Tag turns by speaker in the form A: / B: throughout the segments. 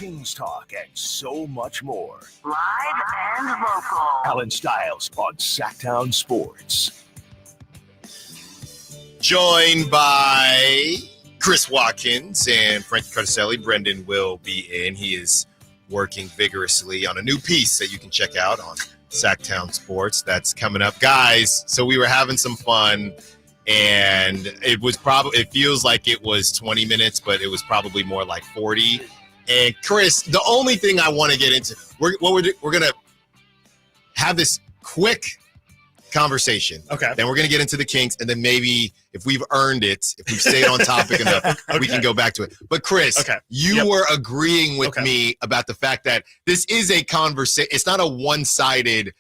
A: Kings talk, and so much more.
B: Live and local.
A: Alan Stiles on Sactown Sports.
C: Joined by Chris Watkins and Frankie Carticelli. Brendan will be in. He is working vigorously on a new piece that you can check out on Sactown Sports. That's coming up. Guys, so we were having some fun, and it feels like it was 20 minutes, but it was probably more like 40. And Chris, the only thing I want to get into, we're going to have this quick conversation.
D: Okay.
C: Then we're going to get into the Kings, and then maybe if we've earned it, if we've stayed on topic enough, we can go back to it. But Chris, you were agreeing with me about the fact that this is a conversation. It's not a one-sided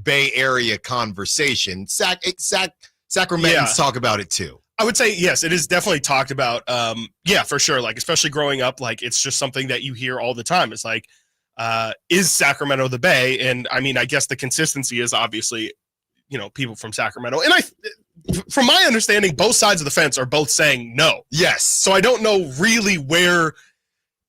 C: Bay Area conversation. Sacramento's talk about it too.
D: I would say, yes, it is definitely talked about. Yeah, for sure. Like, especially growing up, like, it's just something that you hear all the time. It's like, is Sacramento the Bay? And I mean, I guess the consistency is obviously, people from Sacramento. And from my understanding, both sides of the fence are both saying no.
C: Yes.
D: So I don't know really where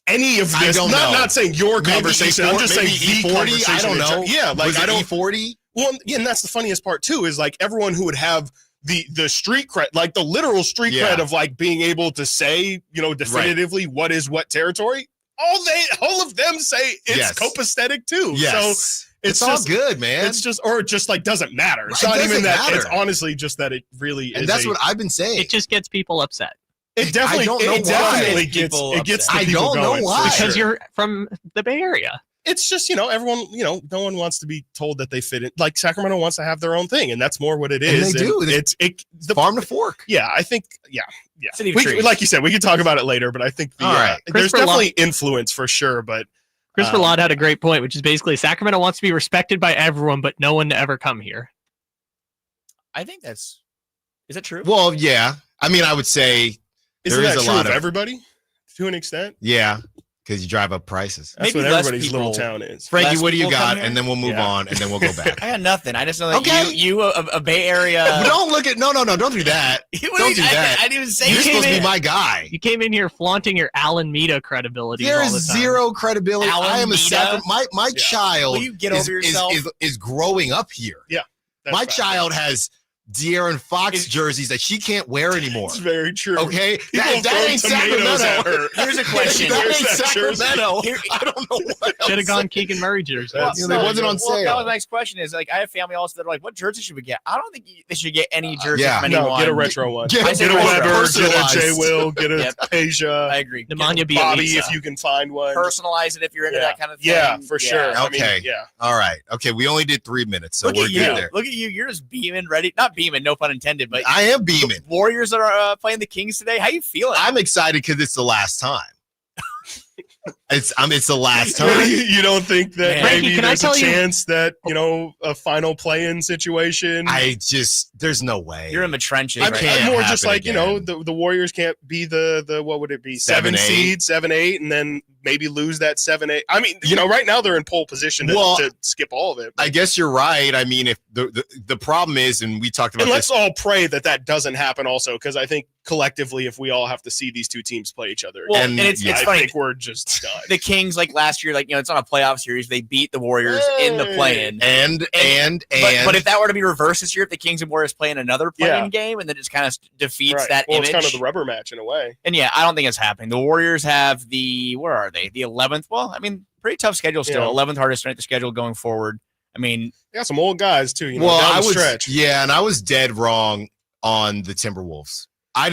D: any of this, not saying your conversation, I'm just saying the conversation.
C: I don't know.
D: Yeah, like, I don't.
C: E40?
D: Well, yeah, and that's the funniest part too, is like everyone who would have the street cred, like the literal street cred of like being able to say, definitively what is what territory. All of them say it's copacetic too.
C: Yes.
D: So
C: it's all good, man.
D: It's just, or it just like doesn't matter. It's not even that. It's honestly just that it really is.
C: And that's what I've been saying.
E: It just gets people upset.
D: It definitely, definitely gets
C: I don't know why.
E: Because you're from the Bay Area.
D: It's just, everyone, no one wants to be told that they fit in. Like, Sacramento wants to have their own thing, and that's more what it is.
C: And they do.
D: It's
C: the farm to fork.
D: Yeah, I think, yeah.
E: We,
D: like you said, we can talk about it later, but I think there's definitely influence for sure. But
E: Christopher Laud had a great point, which is basically Sacramento wants to be respected by everyone, but no one to ever come here.
F: I think is that true?
C: Well, yeah. I mean, I would say
D: there is a lot of everybody to an extent.
C: Yeah. Because you drive up prices.
D: That's what everybody's little town is.
C: Frankie, what do you got? And then we'll move on, and then we'll go back.
F: I got nothing. I just know that you a Bay Area.
C: Don't look at don't do that. Don't do that.
F: I didn't even say
C: you're supposed to be my guy.
E: You came in here flaunting your Alan Mita credibility.
C: There
E: is
C: zero credibility. I am my child.
F: Will you get over yourself?
C: Is growing up here.
D: Yeah.
C: My child has De'Aaron Fox jerseys that she can't wear anymore.
D: It's very true.
C: Okay, that ain't Sacramento.
F: Here's a question.
C: That ain't Sacramento. I don't know what else.
E: Should have gone Keegan Murray jersey.
C: It wasn't on sale.
F: That was my next question. Is like I have family also that are like, what jersey should we get? I don't think they should get any jersey from anyone.
D: No, get a retro one.
C: Get
D: a Weber, get a J. Will, get a Peja.
F: I agree.
E: Nemanja
D: Bobby, if you can find one.
F: Personalize it if you're into that kind of thing.
D: Yeah, for sure.
C: Okay. All right. Okay, we only did 3 minutes, so we're good there.
F: Look at you. You're just beaming, ready. Not beaming, no pun intended. But
C: I am beaming.
F: The Warriors are playing the Kings today. How you feeling?
C: I'm excited because it's the last time. It's the last time.
D: You don't think that maybe there's a chance that a final play-in situation?
C: There's no way.
F: You're in the trenches.
D: I'm more just like the Warriors can't be the what would it be 7 seed 7-8 and then maybe lose that 7-8. I mean, right now they're in pole position to skip all of it.
C: I guess you're right. I mean, if the problem is, and we talked about,
D: let's all pray that doesn't happen also, because I think collectively, if we all have to see these two teams play each other,
F: and it's funny.
D: I think we're just done.
F: The Kings, like last year, it's not a playoff series. They beat the Warriors in the play-in. But if that were to be reversed this year, if the Kings and Warriors play in another play-in game, and then it just kind of defeats that image.
D: It's kind of the rubber match in a way.
F: And I don't think it's happening. The Warriors have where are they? The 11th. Well, I mean, pretty tough schedule still. 11th hardest strength of schedule going forward. I mean,
D: they got some old guys too. Down the stretch.
C: Yeah, and I was dead wrong on the Timberwolves. I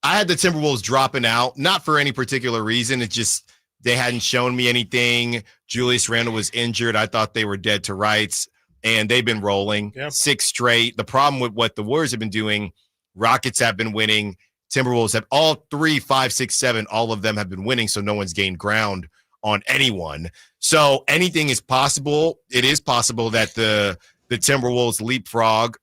C: had the Timberwolves dropping out, not for any particular reason. It's just they hadn't shown me anything. Julius Randle was injured. I thought they were dead to rights, and they've been rolling 6 straight. The problem with what the Warriors have been doing, Rockets have been winning. Timberwolves have all 3, 5, 6, 7. All of them have been winning, so no one's gained ground on anyone. So anything is possible. It is possible that the Timberwolves leapfrog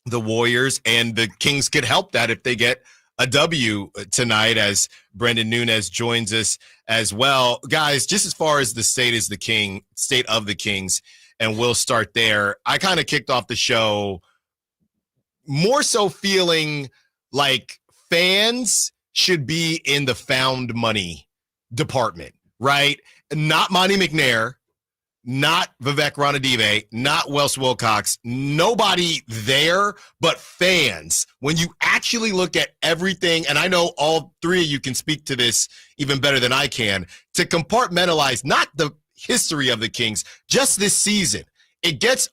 C: the Warriors, and the Kings could help that if they get a W tonight, as Brendan Nunes joins us as well. Guys, just as far as the state of the Kings, and we'll start there. I kind of kicked off the show more so feeling like fans should be in the found money department, right? Not Monty McNair, not Vivek Ranadive, not Wes Wilcox, nobody there but fans. When you actually look at everything, and I know all three of you can speak to this even better than I can, to compartmentalize not the history of the Kings, just this season. It gets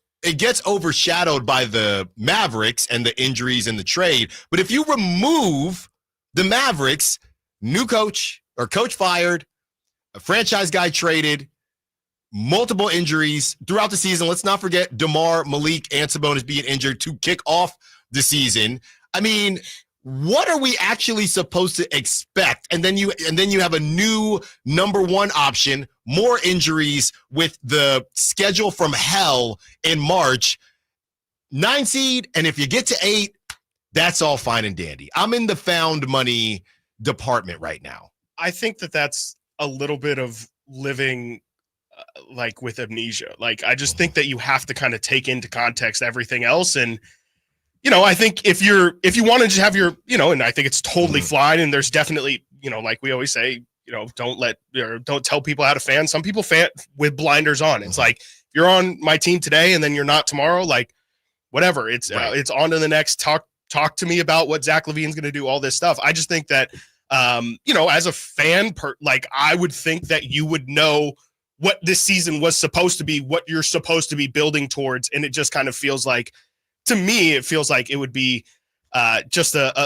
C: overshadowed by the Mavericks and the injuries and the trade. But if you remove the Mavericks, new coach or coach fired, a franchise guy traded, multiple injuries throughout the season. Let's not forget DeMar, Malik, and Sabonis being injured to kick off the season. I mean, what are we actually supposed to expect? And then you have a new number one option, more injuries with the schedule from hell in March. 9 seed, and if you get to 8, that's all fine and dandy. I'm in the found money department right now.
D: I think that's a little bit of living like with amnesia. Like, I just think that you have to kind of take into context everything else. And, I think if you want to just have your, and I think it's totally fine. And there's definitely, like we always say, don't tell people how to fan. Some people fan with blinders on. It's like, if you're on my team today and then you're not tomorrow, like whatever, it's on to the next. Talk to me about what Zach LaVine's going to do, all this stuff. I just think that, as a fan, I would think that you would know what this season was supposed to be, what you're supposed to be building towards. And it just kind of feels like, to me, it feels like it would be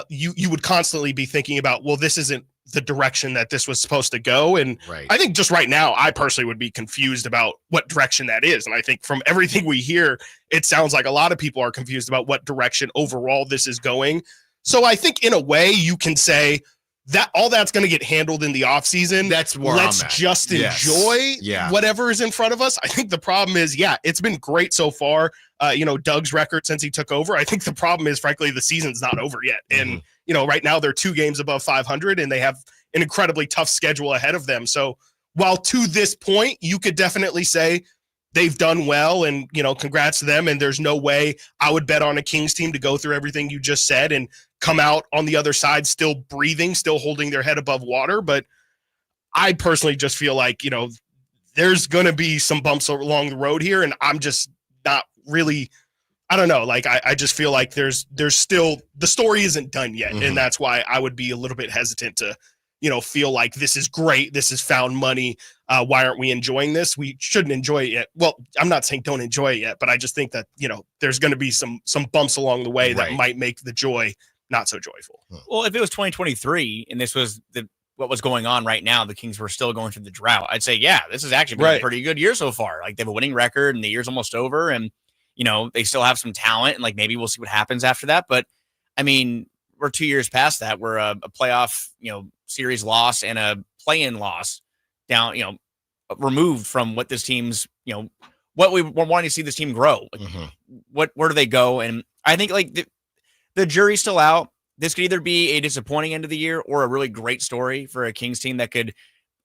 D: you would constantly be thinking about, well, this isn't the direction that this was supposed to go. And I think just right now, I personally would be confused about what direction that is. And I think from everything we hear, it sounds like a lot of people are confused about what direction overall this is going. So I think in a way you can say that all that's going to get handled in the offseason.
C: That's where
D: let's
C: I'm at.
D: just enjoy whatever is in front of us. I think the problem is, it's been great so far. Doug's record since he took over. I think the problem is, frankly, the season's not over yet. And, right now they're 2 games above 500 and they have an incredibly tough schedule ahead of them. So while to this point, you could definitely say they've done well and, congrats to them. And there's no way I would bet on a Kings team to go through everything you just said and come out on the other side still breathing, still holding their head above water. But I personally just feel like, there's going to be some bumps along the road here. And I'm just not really, I don't know. Like, I just feel like there's still, the story isn't done yet. And that's why I would be a little bit hesitant to, feel like this is great. This is found money. Why aren't we enjoying this? We shouldn't enjoy it yet. Well, I'm not saying don't enjoy it yet, but I just think that, there's going to be some bumps along the way that might make the joy not so joyful.
F: Well, if it was 2023 and this was what was going on right now, the Kings were still going through the drought, I'd say, this has actually been a pretty good year so far. Like, they have a winning record and the year's almost over and, they still have some talent and like, maybe we'll see what happens after that. But I mean, we're 2 years past that. We're a playoff, series loss and a play-in loss down, removed from what this team's, what we were wanting to see this team grow. Like, where do they go? And I think like the jury's still out. This could either be a disappointing end of the year or a really great story for a Kings team that could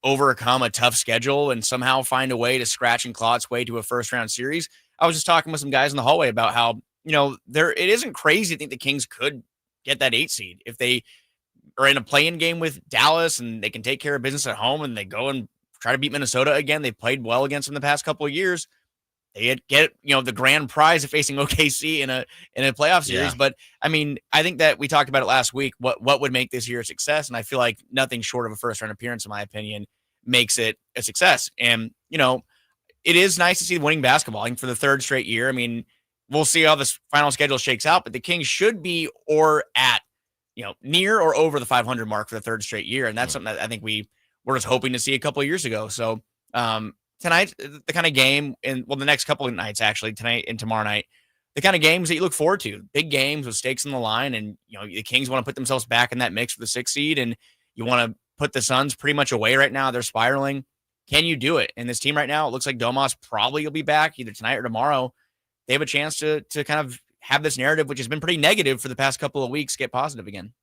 F: overcome a tough schedule and somehow find a way to scratch and claw its way to a first-round series. I was just talking with some guys in the hallway about how, it isn't crazy to think the Kings could get that 8 seed if they are in a play-in game with Dallas and they can take care of business at home and they go and try to beat Minnesota again. They've played well against them the past couple of years. They get the grand prize of facing OKC in a playoff series. But I mean, I think that we talked about it last week. What would make this year a success? And I feel like nothing short of a first round appearance, in my opinion, makes it a success. And it is nice to see winning basketball. I think for the 3rd straight year. I mean, we'll see how this final schedule shakes out, but the Kings should be or at near or over the 500 mark for the 3rd straight year, and that's something that I think we were just hoping to see a couple of years ago. So tonight, the kind of game, and the next couple of nights actually, tonight and tomorrow night, the kind of games that you look forward to, big games with stakes on the line, and the Kings want to put themselves back in that mix for the 6th seed, and you want to put the Suns pretty much away right now. They're spiraling. Can you do it? And this team right now, it looks like Domas probably will be back either tonight or tomorrow. They have a chance to kind of have this narrative, which has been pretty negative for the past couple of weeks, get positive again.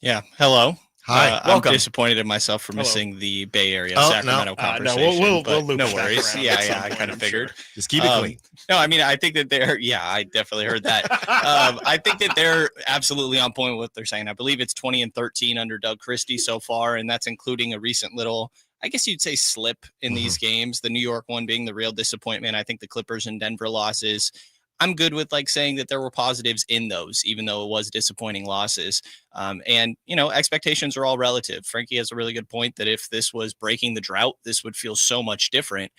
G: Yeah. Hello.
C: Hi.
G: I'm disappointed in myself for missing the Bay Area Sacramento conversation.
D: We'll loop
G: no
D: back
G: worries.
D: around
G: Yeah,
D: at some
G: I
D: point,
G: kind of
D: I'm
G: figured.
D: sure.
C: Just keep it clean.
G: No, I mean, I think that I definitely heard that. I think that they're absolutely on point with what they're saying. I believe it's 20-13 under Doug Christie so far, and that's including a recent little, I guess you'd say, slip in these games. The New York one being the real disappointment. I think the Clippers and Denver losses, I'm good with saying that there were positives in those, even though it was disappointing losses. And, expectations are all relative. Frankie has a really good point that if this was breaking the drought, this would feel so much different.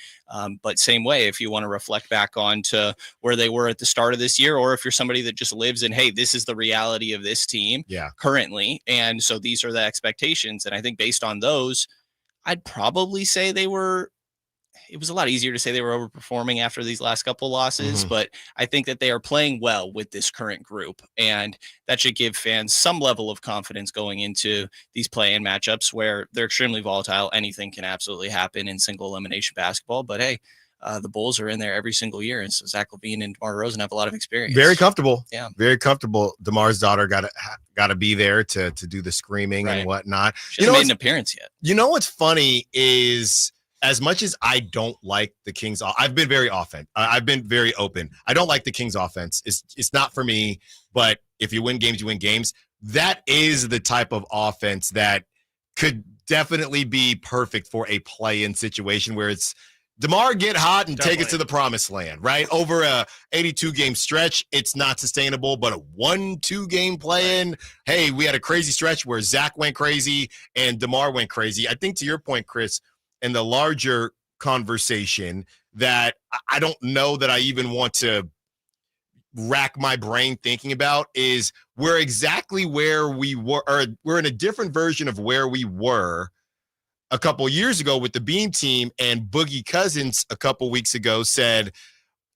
G: But same way, if you want to reflect back on to where they were at the start of this year, or if you're somebody that just lives in, hey, this is the reality of this team currently. And so these are the expectations. And I think based on those, I'd probably say it was a lot easier to say they were overperforming after these last couple losses, but I think that they are playing well with this current group, and that should give fans some level of confidence going into these play-in matchups where they're extremely volatile. Anything can absolutely happen in single elimination basketball, but hey, the Bulls are in there every single year, and so Zach LaVine and DeMar DeRozan have a lot of experience.
C: Very comfortable.
G: Yeah.
C: Very comfortable. DeMar's daughter got to be there to do the screaming and whatnot.
G: She hasn't made an appearance yet.
C: You know what's funny is, as much as I don't like the Kings, I've been very I've been very open. I don't like the Kings offense. It's not for me, but if you win games, you win games. That is the type of offense that could definitely be perfect for a play-in situation where it's DeMar get hot and take us to the promised land, right? Over a 82-game stretch, it's not sustainable, but a 1-2 game play-in, hey, we had a crazy stretch where Zach went crazy and DeMar went crazy. I think to your point, Chris, in the larger conversation that I don't know that I even want to rack my brain thinking about is we're exactly where we were, or we're in a different version of where we were a couple years ago with the Beam team, and Boogie Cousins a couple weeks ago said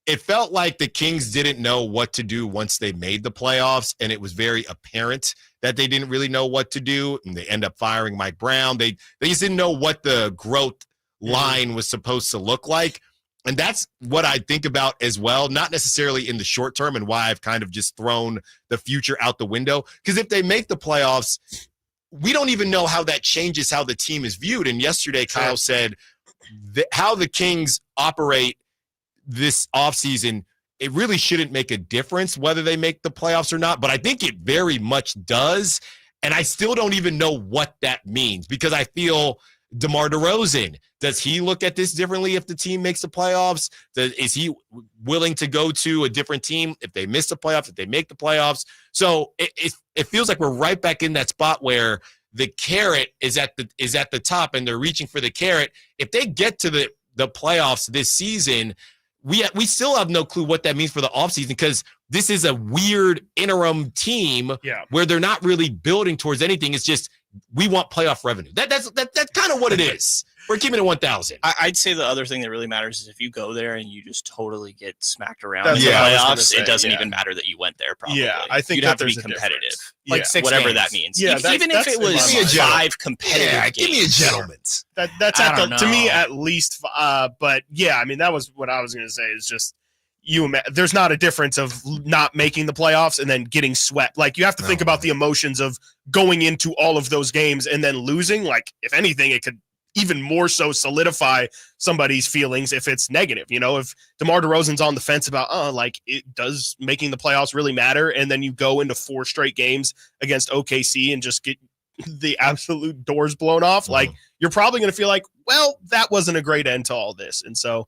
C: it felt like the Kings didn't know what to do once they made the playoffs, and it was very apparent that they didn't really know what to do, and they end up firing Mike Brown. They just didn't know what the growth line was supposed to look like, and that's what I think about as well, not necessarily in the short term, and why I've kind of just thrown the future out the window, because if they make the playoffs, we don't even know how that changes how the team is viewed. And yesterday, Kyle said how the Kings operate this offseason, it really shouldn't make a difference whether they make the playoffs or not, but I think it very much does, and I still don't even know what that means, because I feel DeMar DeRozan, does he look at this differently if the team makes the playoffs? Is he willing to go to a different team if they miss the playoffs, if they make the playoffs? So it feels like we're right back in that spot where the carrot is at the top and they're reaching for the carrot. If they get to the playoffs this season, we still have no clue what that means for the offseason, because this is a weird interim team where they're not really building towards anything. It's just, we want playoff revenue. That's kind of what it is. We're keeping it 1,000.
G: I'd say the other thing that really matters is if you go there and you just totally get smacked around in the
D: That's
G: playoffs, it doesn't even matter that you went there. Probably,
D: I think
G: you'd have to be competitive,
D: like
G: 6 whatever games. That means.
D: Yeah,
G: even if it was 5 competitive games.
C: Give me a gentleman's.
D: That's to me at least. But yeah, I mean, that was what I was going to say. Is just there's not a difference of not making the playoffs and then getting swept. Like, you have to think about the emotions of going into all of those games and then losing. Like, if anything, it could even more so solidify somebody's feelings if it's negative. If DeMar DeRozan's on the fence about, it does making the playoffs really matter, and then you go into 4 straight games against OKC and just get the absolute doors blown off, like, you're probably going to feel like, well, that wasn't a great end to all this. And so,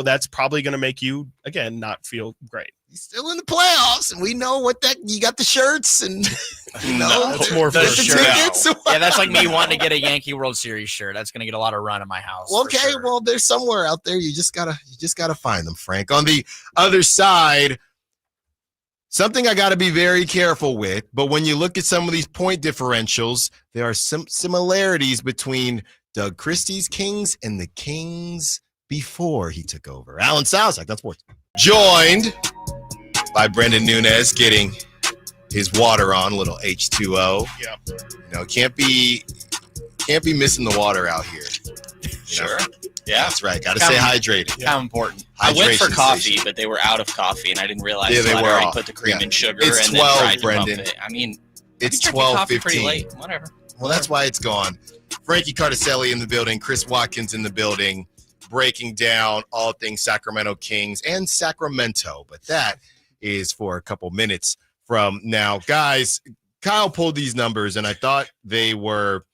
D: that's probably going to make you, again, not feel great.
C: He's still in the playoffs, and we know what that, you got the shirts, and
D: that's more for sure.
F: Yeah, that's like me wanting to get a Yankee World Series shirt. That's going to get a lot of run in my house.
C: Okay, well, there's somewhere out there. You just gotta find them, Frank. On the other side, something I got to be very careful with, but when you look at some of these point differentials, there are some similarities between Doug Christie's Kings and the Kings before he took over. Alan Salzak, that's sports. Joined by Brendan Nunez, getting his water on, a little H2O.
D: Yeah.
C: Can't be missing the water out here.
G: Sure.
C: Yeah, that's right. Got to stay hydrated.
G: How important. I went for coffee, but they were out of coffee, and I didn't realize
C: they
G: I'd
C: were
G: already
C: off.
G: put the cream and sugar.
C: It's
G: and
C: 12,
G: then tried to
C: Brendan.
G: pump it. I mean,
C: it's
G: coffee pretty
C: 12:15.
G: late. Whatever.
C: Well, that's why it's gone. Frankie Cardicelli in the building, Chris Watkins in the building, breaking down all things Sacramento Kings and Sacramento. But that is for a couple minutes from now. Guys, Kyle pulled these numbers, and I thought they were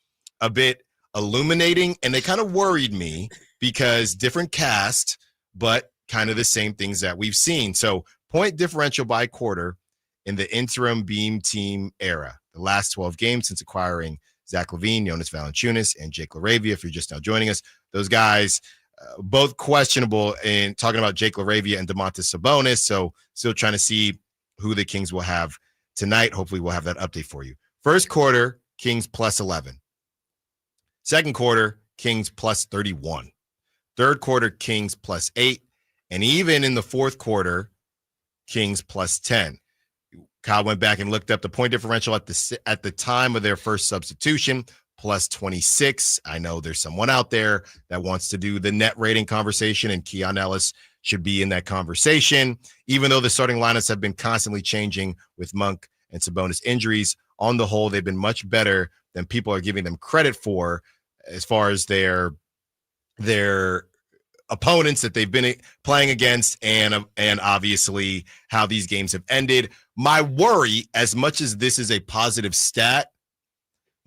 C: a bit illuminating, and they kind of worried me because different cast, but kind of the same things that we've seen. So point differential by quarter in the interim Beam team era, the last 12 games since acquiring Zach LaVine, Jonas Valanciunas, and Jake LaRavia. If you're just now joining us, those guys both questionable in talking about Jake LaRavia and Domantas Sabonis. So still trying to see who the Kings will have tonight. Hopefully we'll have that update for you. First quarter, Kings plus 11. Second quarter, Kings plus 31. Third quarter, Kings plus 8. And even in the fourth quarter, Kings plus 10. Kyle went back and looked up the point differential at the time of their first substitution, plus 26. I know there's someone out there that wants to do the net rating conversation, and Keon Ellis should be in that conversation. Even though the starting lineups have been constantly changing with Monk and Sabonis injuries, on the whole, they've been much better than people are giving them credit for as far as their opponents that they've been playing against and obviously how these games have ended. My worry, as much as this is a positive stat,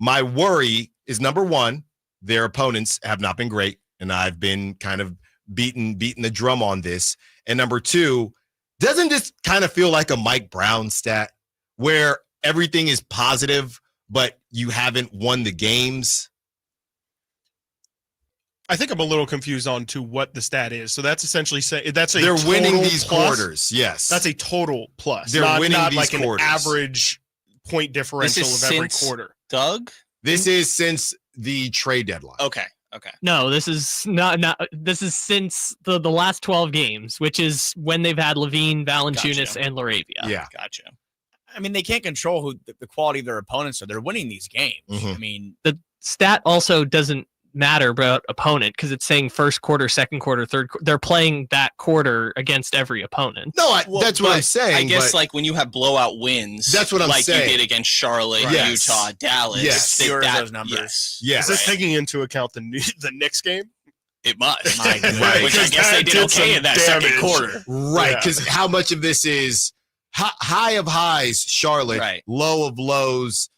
C: my worry is, number one, their opponents have not been great, and I've been kind of beating the drum on this. And number two, doesn't this kind of feel like a Mike Brown stat where everything is positive, but you haven't won the games?
D: I think I'm a little confused on to what the stat is. So that's essentially
C: they're winning these
D: plus.
C: quarters. Yes,
D: that's a total plus.
C: They're winning
D: not
C: these
D: like
C: quarters.
D: An average point differential of every quarter.
G: Doug,
C: this is since the trade deadline.
G: Okay.
E: No, this is not. This is since the last 12 games, which is when they've had LaVine, Valanciunas, and LaRavia.
C: Yeah,
G: gotcha.
F: I mean, they can't control who the quality of their opponents are. They're winning these games.
C: Mm-hmm.
F: I mean,
E: the stat also doesn't matter about opponent because it's saying first quarter, second quarter, third. They're playing that quarter against every opponent.
C: No, that's what I'm saying.
G: I guess like when you have blowout wins,
C: that's what I'm saying.
G: Like you did against Charlotte,
C: Yes.
G: Utah, Dallas.
C: Yes.
F: Fewer of those numbers.
C: Yes.
D: Is this taking into account the Knicks game?
G: It must.
F: My goodness.
C: Right.
G: Which I guess they did okay in that second quarter.
C: Right, because how much of this is high of highs, Charlotte,
G: Right.
C: low of lows,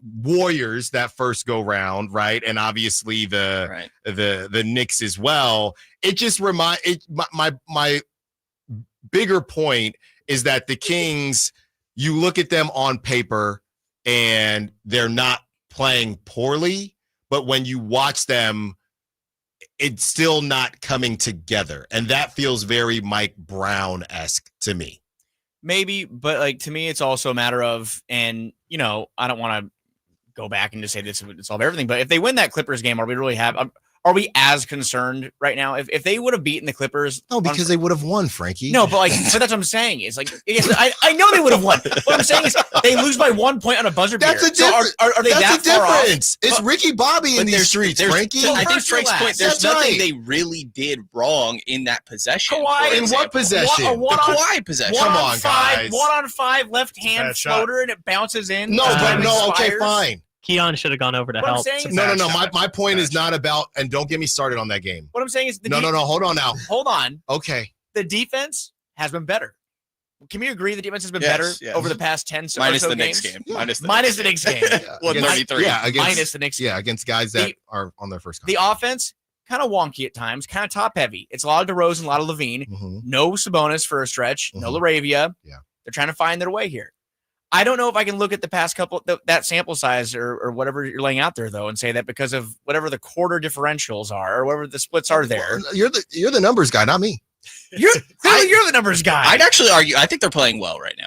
C: Warriors that first go round, right? And obviously the Knicks as well. It just my bigger point is that the Kings, you look at them on paper and they're not playing poorly, but when you watch them, it's still not coming together. And that feels very Mike Brown-esque to me.
F: Maybe, but like to me, it's also a matter of, and you know, I don't want to go back and just say this would solve everything, but if they win that Clippers game, are we as concerned right now? If they would have beaten the Clippers,
C: No, because they would have won, Frankie.
F: no, but that's what I'm saying. It's like I know they would have won. What I'm saying is they lose by 1 point on a buzzer beater.
C: That's a
F: So
C: difference.
F: are they
C: That's
F: that
C: a
F: far off?
C: difference. It's Ricky Bobby in these streets, Frankie.
G: I think Frank's point, there's
C: That's
G: nothing
C: right.
G: they really did wrong in that possession.
F: Kawhi,
G: for
C: In what
G: example.
C: possession?
F: One-
G: The Kawhi possession.
C: Come on, guys.
F: 1-on-5 left hand
D: Bad shot.
F: floater and it bounces in.
C: No, but no, okay,
F: expires.
C: fine.
E: Keon should have gone over to
F: What I'm
E: help.
F: saying is-
C: No.
D: Bad
C: My point is
D: shot.
C: not about, and don't get me started on that game.
F: What I'm saying is
C: No. Hold on now.
F: Hold on.
C: Okay.
F: The defense has been better. Can we agree the defense has been
G: Yes,
F: better
G: yes.
F: over the past 10 or
G: Minus
F: so
G: the
F: games?
G: Knicks game.
C: Yeah.
G: Minus the
F: Knicks game.
C: Yeah,
G: 133.
C: Yeah, against,
F: Minus the Knicks game.
C: yeah, against guys that are on their first
F: The
C: contract.
F: offense, kind of wonky at times, kind of top heavy. It's a lot of DeRozan, a lot of LaVine.
C: Mhm.
F: No Sabonis for a stretch. No
C: Mhm.
F: LaRavia.
C: Yeah.
F: They're trying to find their way here. I don't know if I can look at the past couple, that sample size or whatever you're laying out there, though, and say that because of whatever the quarter differentials are or whatever the splits are there.
C: Well, you're the numbers guy, not me.
F: You're the numbers guy.
G: I'd actually argue, I think they're playing well right now.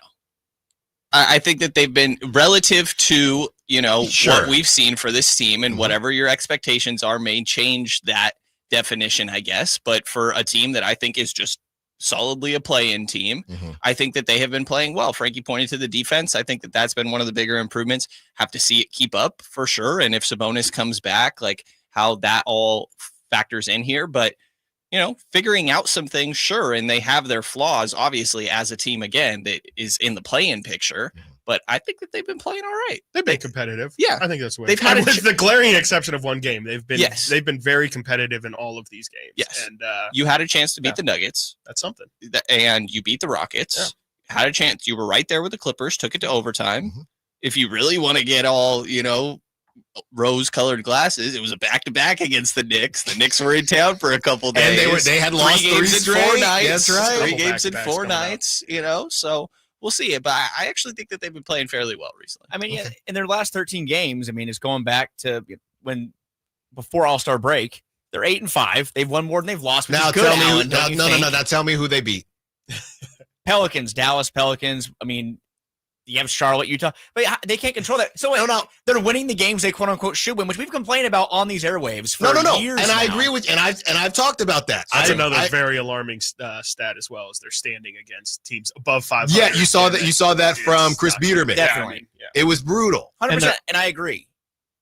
G: I think that they've been relative to,
C: Sure.
G: what we've seen for this team and whatever your expectations are may change that definition, I guess. But for a team that I think is just solidly a play-in team,
C: Mhm.
G: I think that they have been playing well. Frankie pointed to the defense. I think that that's been one of the bigger improvements. Have to see it keep up for sure. And if Sabonis comes back, like how that all factors in here. But, figuring out some things, sure. And they have their flaws, obviously, as a team, again, that is in the play-in picture. but I think that they've been playing all right.
D: They've been competitive.
G: Yeah.
D: I think that's what
G: They've had
D: with the glaring exception of one game. They've been very competitive in all of these games.
G: Yes.
D: And
G: you had a chance to beat the Nuggets.
D: That's something.
G: And you beat the Rockets. Yeah. Had a chance. You were right there with the Clippers, took it to overtime. Mm-hmm. If you really want to get all, rose-colored glasses, it was a back-to-back against the Knicks. The Knicks were in town for a couple days.
C: And they had lost 3 games in 4 nights.
G: That's right. 3 games in 4 nights, so we'll see it. But I actually think that they've been playing fairly well recently.
F: I mean, in their last 13 games, I mean, it's going back to before All-Star break, they're 8-5. They've won more than they've lost.
C: Now tell me Now tell me who they beat.
F: Pelicans, Dallas Pelicans. I mean, you have Charlotte, Utah, but they can't control that. So they're winning the games they quote unquote should win, which we've complained about on these airwaves for years.
C: And
F: now.
C: I agree with you, and I've talked about that.
D: That's another very alarming stat as well, as they're standing against teams above 500.
C: Yeah, you saw that from Chris Biederman.
F: Definitely,
C: it was brutal.
F: 100%, and I agree.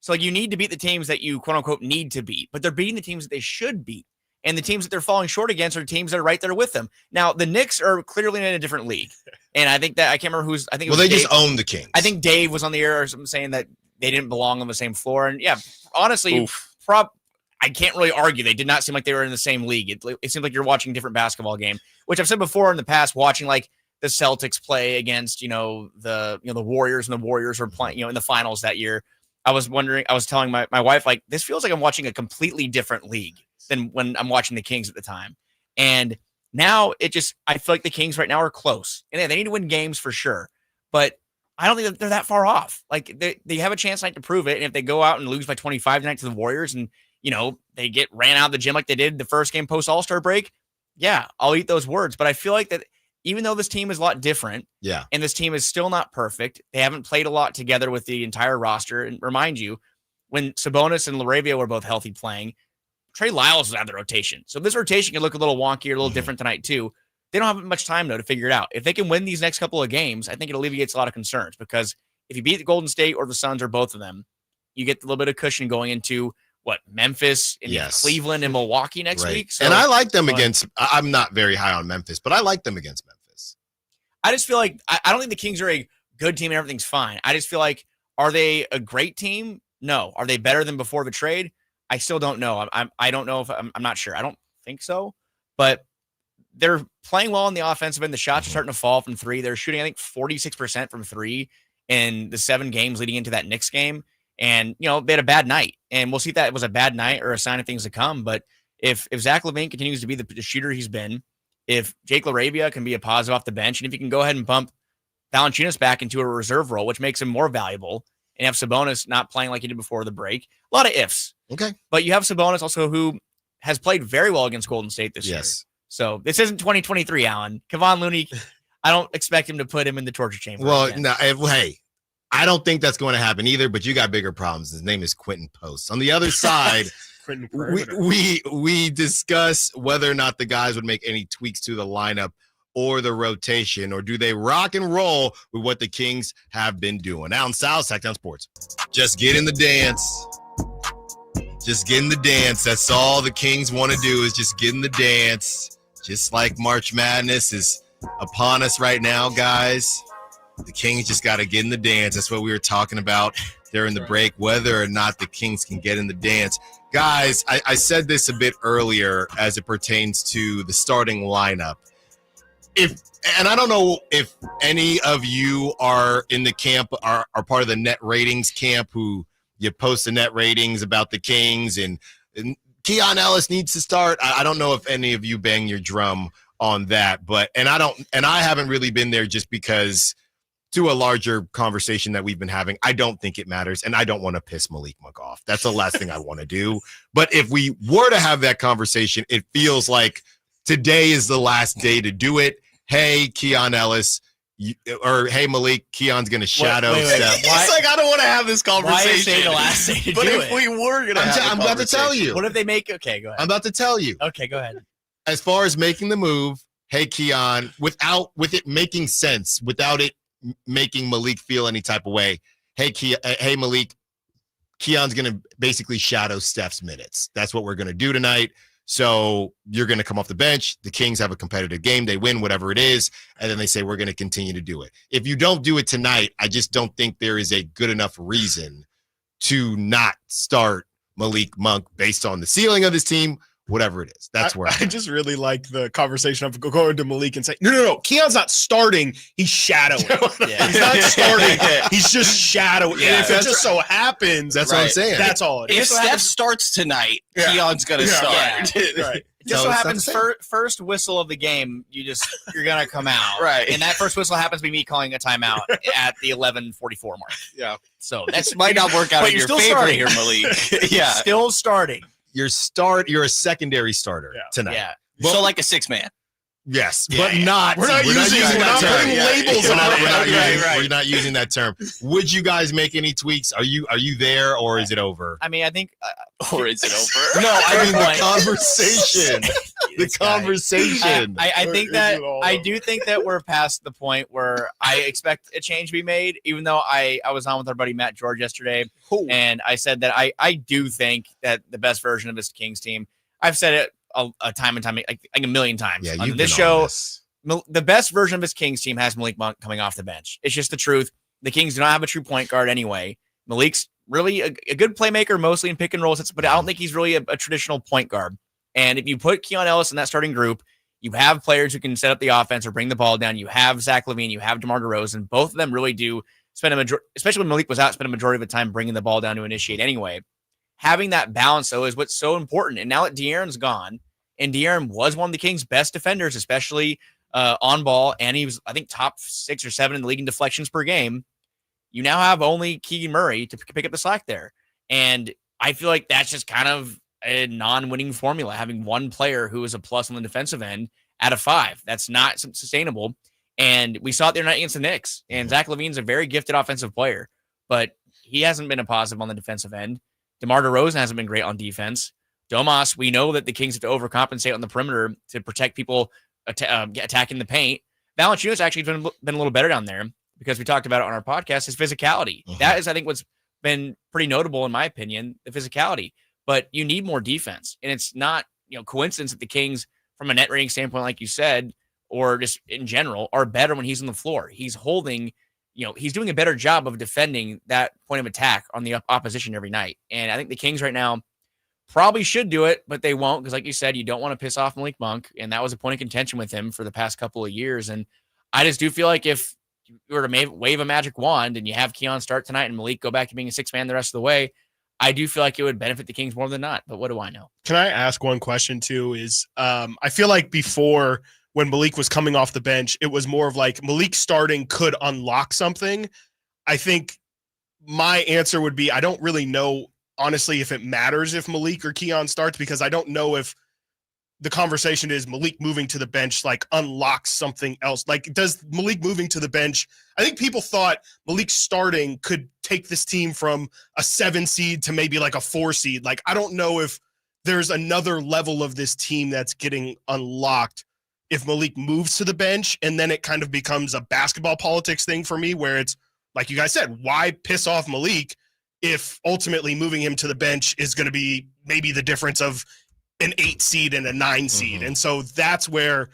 F: So you need to beat the teams that you quote unquote need to beat, but they're beating the teams that they should beat. And the teams that they're falling short against are teams that are right there with them. Now, the Knicks are clearly in a different league. And I think that I can't remember who's. I think it was
C: they
F: Dave.
C: just own the Kings.
F: I think Dave was on the air or something saying that they didn't belong on the same floor. And yeah, honestly, I can't really argue. They did not seem like they were in the same league. It seemed like you're watching a different basketball game, which I've said before in the past, watching like the Celtics play against, the Warriors, and the Warriors were playing, in the finals that year. I was telling my wife, like, this feels like I'm watching a completely different league than when I'm watching the Kings at the time. And now I feel like the Kings right now are close, and they need to win games for sure, but I don't think that they're that far off. Like they have a chance tonight to prove it. And if they go out and lose by 25 tonight to the Warriors and, they get ran out of the gym like they did the first game post All-Star break, yeah, I'll eat those words. But I feel like that even though this team is a lot different, and this team is still not perfect, they haven't played a lot together with the entire roster. And remind you, when Sabonis and LaRavia were both healthy playing, Trey Lyles was out of the rotation. So this rotation can look a little wonky or a little different tonight too. They don't have much time, though, to figure it out. If they can win these next couple of games, I think it alleviates a lot of concerns, because if you beat the Golden State or the Suns or both of them, you get a little bit of cushion going into Memphis and Cleveland and Milwaukee next week. So,
C: and I like them against, I'm not very high on Memphis, but I like them against Memphis.
F: I just feel like, I don't think the Kings are a good team and everything's fine. I just feel like, are they a great team? No. Are they better than before the trade? I still don't know. I don't know if I'm not sure. I don't think so, but they're playing well on the offensive end. The shots are starting to fall from 3. They're shooting, I think, 46% from 3 in the 7 games leading into that Knicks game. And, they had a bad night, and we'll see if that was a bad night or a sign of things to come. But if Zach LaVine continues to be the shooter he's been, if Jake LaRavia can be a positive off the bench, and if you can go ahead and bump Valanciunas back into a reserve role, which makes him more valuable, and have Sabonis not playing like he did before the break, a lot of ifs.
C: Okay.
F: But you have Sabonis also, who has played very well against Golden State this year. So this isn't 2023, Alan. Kevon Looney, I don't expect him to put him in the torture chamber.
C: Well, no, hey, I don't think that's going to happen either, but you got bigger problems. His name is Quentin Post. On the other side, we discuss whether or not the guys would make any tweaks to the lineup or the rotation, or do they rock and roll with what the Kings have been doing. Now in South, Sactown Sports. Just get in the dance. Just get in the dance. That's all the Kings want to do, is just get in the dance. Just like March Madness is upon us right now, guys. The Kings just got to get in the dance. That's what we were talking about during the break, whether or not the Kings can get in the dance. Guys, I said this a bit earlier as it pertains to the starting lineup. And I don't know if any of you are in the camp, are part of the net ratings camp, who you post the net ratings about the Kings and Keon Ellis needs to start. I don't know if any of you bang your drum on that, but I haven't really been there, just because, to a larger conversation that we've been having, I don't think it matters, and I don't want to piss Malik off. That's the last thing I want to do. But if we were to have that conversation, it feels like today is the last day to do it. Hey, Keon Ellis, or hey, Malik, Keon's going to shadow Steph.
G: It's like, I don't want to have this conversation.
F: Why is today the last day to
G: but
F: do
G: if
F: it?
G: we were going to
C: I'm about to tell you.
F: What if they make? Okay, go ahead.
C: I'm about to tell you.
F: Okay, go ahead.
C: As far as making the move, hey, Keon, with it making sense, without it making Malik feel any type of way, hey, Malik, Keon's going to basically shadow Steph's minutes. That's what we're going to do tonight. So you're going to come off the bench. The Kings have a competitive game. They win whatever it is. And then they say, we're going to continue to do it. If you don't do it tonight, I just don't think there is a good enough reason to not start Malik Monk based on the ceiling of this team, whatever it is. That's where
D: I just really like the conversation of going to Malik and saying, no. Keon's not starting. He's shadowing. He's not starting. He's just shadowing.
G: Yeah.
D: And if it just so happens,
C: that's what I'm saying.
D: That's all it
G: If
D: is.
G: Steph starts tonight, Keon's going to start.
D: Right.
F: Just so happens first whistle of the game, you're gonna come out,
G: Right.
F: And that first whistle happens to be me calling a timeout at the 11:44 mark.
G: Yeah.
F: So that's
G: Might not work out in your favor
F: starting.
G: here, Malik. Yeah.
F: Still starting.
C: You're a secondary starter tonight.
F: Yeah.
G: So like a 6-man.
C: Yes,
G: Yeah,
C: but
G: yeah.
C: not.
D: We're not using
C: that term.
D: putting labels
C: We're
D: on
C: not,
D: it.
C: we're not using,
G: Right.
C: we're not using that term. Would you guys make any tweaks? Are you there, or is it over?
F: I mean, I think.
G: Or is it over?
C: No, I mean the
F: Point.
C: conversation. The
F: This guy.
C: conversation.
F: I think
D: Is
F: that
D: it all
F: I
D: over?
F: do think that we're past the point where I expect a change to be made. Even though I was on with our buddy Matt George yesterday, and I said that I do think that the best version of this Kings team. I've said it a time and time, like a million times
C: Yeah,
F: on
C: you've
F: this
C: been
F: show.
C: on this.
F: The best version of this Kings team has Malik Monk coming off the bench. It's just the truth. The Kings do not have a true point guard anyway. Malik's really a good playmaker, mostly in pick and rolls, but I don't think he's really a traditional point guard. And if you put Keon Ellis in that starting group, you have players who can set up the offense or bring the ball down. You have Zach LaVine, you have DeMar DeRozan. Both of them really do spend a majority, especially when Malik was out, spend a majority of the time bringing the ball down to initiate anyway. Having that balance, though, is what's so important. And now that De'Aaron's gone, and De'Aaron was one of the Kings' best defenders, especially on ball, and he was, I think, top 6 or 7 in the league in deflections per game. You now have only Keegan Murray to pick up the slack there. And I feel like that's just kind of a non-winning formula, having one player who is a plus on the defensive end out of 5. That's not sustainable. And we saw it the other night against the Knicks. And Zach LaVine's a very gifted offensive player, but he hasn't been a positive on the defensive end. DeMar DeRozan hasn't been great on defense. Domas, we know that the Kings have to overcompensate on the perimeter to protect people attacking the paint. Valanciunas actually been a little better down there because we talked about it on our podcast, his physicality. That is, I think, what's been pretty notable in my opinion, the physicality. But you need more defense. And it's not, coincidence that the Kings, from a net rating standpoint, like you said, or just in general, are better when he's on the floor. He's holding, he's doing a better job of defending that point of attack on the opposition every night. And I think the Kings right now probably should do it, but they won't because, like you said, you don't want to piss off Malik Monk, and that was a point of contention with him for the past couple of years. And I just do feel like if you were to wave a magic wand and you have Keon start tonight and Malik go back to being a 6-man the rest of the way, I do feel like it would benefit the Kings more than not. But what do I know?
D: Can I ask one question too? Is I feel like before when Malik was coming off the bench, it was more of like Malik starting could unlock something. I think my answer would be I don't really know, honestly, if it matters if Malik or Keon starts, because I don't know if the conversation is Malik moving to the bench like unlocks something else. Like, does Malik moving to the bench? I think people thought Malik starting could take this team from a 7 seed to maybe like a 4 seed. Like, I don't know if there's another level of this team that's getting unlocked if Malik moves to the bench, and then it kind of becomes a basketball politics thing for me, where it's like you guys said, why piss off Malik if ultimately moving him to the bench is going to be maybe the difference of an 8 seed and a 9 seed. And so that's where